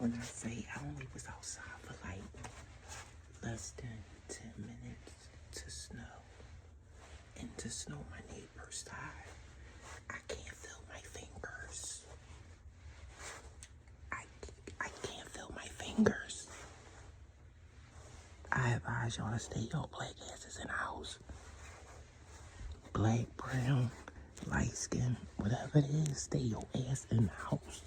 When I say I only was outside for like less than 10 minutes to snow. And to snow my neighbor's side, I can't feel my fingers. I can't feel my fingers. I advise y'all to stay your black asses in the house. Black, brown, light skin, whatever it is, stay your ass in the house.